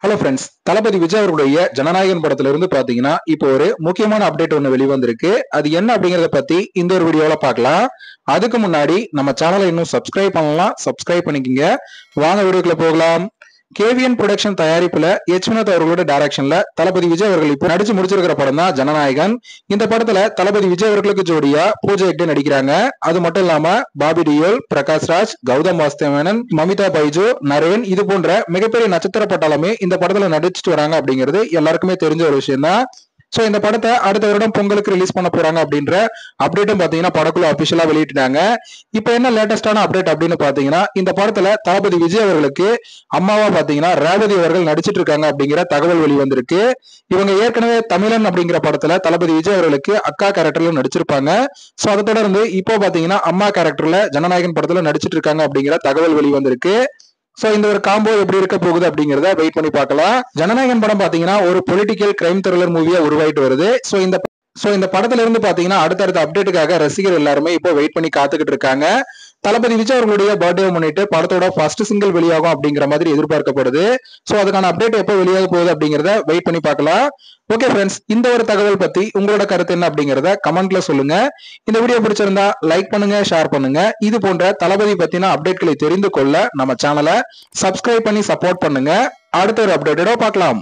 Hello friends, தளபதி விஜய் அவர்களுடைய ஜனநாயகன் படத்துல இருந்து பாத்தீங்கன்னா இப்போ ஒரு முக்கியமான அப்டேட் ஒன்று வெளிவந்திருக்கு. அது என்ன அப்படிங்கறத பத்தி இந்த ஒரு வீடியோல பார்க்கலாம். அதுக்கு முன்னாடி நம்ம சேனலை இன்னும் சப்ஸ்கிரைப் பண்ணலாம், சப்ஸ்கிரைப் பண்ணிக்கங்க. வாங்க வீடியோக்குள்ள போகலாம். கேவிஎன் புரொடக்ஷன் தயாரிப்புல எச் வினோத் அவர்களோட டைரக்ஷன்ல தளபதி விஜய் அவர்கள் இப்போ நடிச்சு முடிச்சிருக்கிற படம் தான் ஜனநாயகன். இந்த படத்துல தளபதி விஜய் அவர்களுக்கு ஜோடியா பூஜா ஹெக்டே நடிக்கிறாங்க. அது மட்டும் இல்லாம பாபி டியோல், பிரகாஷ் ராஜ், கௌதம் வாசுதேவன், மமிதா பைஜு, நரேன் இது போன்ற மிகப்பெரிய நட்சத்திர பட்டாளமே இந்த படத்துல நடிச்சிட்டு வராங்க அப்படிங்கிறது எல்லாருக்குமே தெரிஞ்ச ஒரு விஷயம் தான். சோ இந்த படத்தை அடுத்த வருடம் பொங்கலுக்கு ரிலீஸ் பண்ண போறாங்க அப்படின்ற அப்டேட்டும் பாத்தீங்கன்னா படக்குழு அபிஷியலா வெளியிட்டாங்க. இப்ப என்ன லேட்டஸ்டான அப்டேட் அப்படின்னு பாத்தீங்கன்னா இந்த படத்துல தளபதி விஜய் அவர்களுக்கு அம்மாவா பாத்தீங்கன்னா ரேவதி அவர்கள் நடிச்சிட்டு இருக்காங்க அப்படிங்கிற தகவல் வெளிவந்திருக்கு. இவங்க ஏற்கனவே தமிழன் அப்படிங்கிற படத்துல தளபதி விஜய் அவர்களுக்கு அக்கா கேரக்டர்ல நடிச்சிருப்பாங்க. சோ அதை தொடர்ந்து இப்போ பாத்தீங்கன்னா அம்மா கேரக்டர்ல ஜனநாயகன் படத்துல நடிச்சிட்டு இருக்காங்க அப்படிங்கிற தகவல் வெளிவந்திருக்கு. சோ இந்த ஒரு காம்போ எப்படி இருக்க போகுது அப்படிங்கறத வெயிட் பண்ணி பார்க்கலாம். ஜனநாயகன் படம் பாத்தீங்கன்னா ஒரு பொலிட்டிக்கல் கிரைம் த்ரில்லர் மூவியா உருவாயிட்டு வருது. சோ இந்த படத்துல இருந்து பாத்தீங்கன்னா அடுத்தடுத்த அப்டேட்டுக்காக ரசிகர் எல்லாருமே இப்போ வெயிட் பண்ணி காத்துக்கிட்டு இருக்காங்க. தளபதி விஜய் அவர்களுடைய பர்த்டே முன்னிட்டு படத்தோட ஃபர்ஸ்ட் சிங்கிள் வெளியாகும் அப்படிங்கிற மாதிரி எதிர்பார்க்கப்படுது. சோ அதுக்கான அப்டேட் எப்போ வெளியாக போகுது அப்படிங்கறத வெயிட் பண்ணி பார்க்கலாம். ஓகே ஃப்ரெண்ட்ஸ், இந்த ஒரு தகவல் பத்தி உங்களோட கருத்து என்ன அப்படிங்கறத கமெண்ட்ல சொல்லுங்க. இந்த வீடியோ பிடிச்சிருந்தா லைக் பண்ணுங்க, ஷேர் பண்ணுங்க. இது போன்ற தளபதி பத்தின அப்டேட்களை தெரிந்து கொள்ள நம்ம சேனலை சப்ஸ்கிரைப் பண்ணி சப்போர்ட் பண்ணுங்க. அடுத்த ஒரு அப்டேட்டோட பார்க்கலாம்.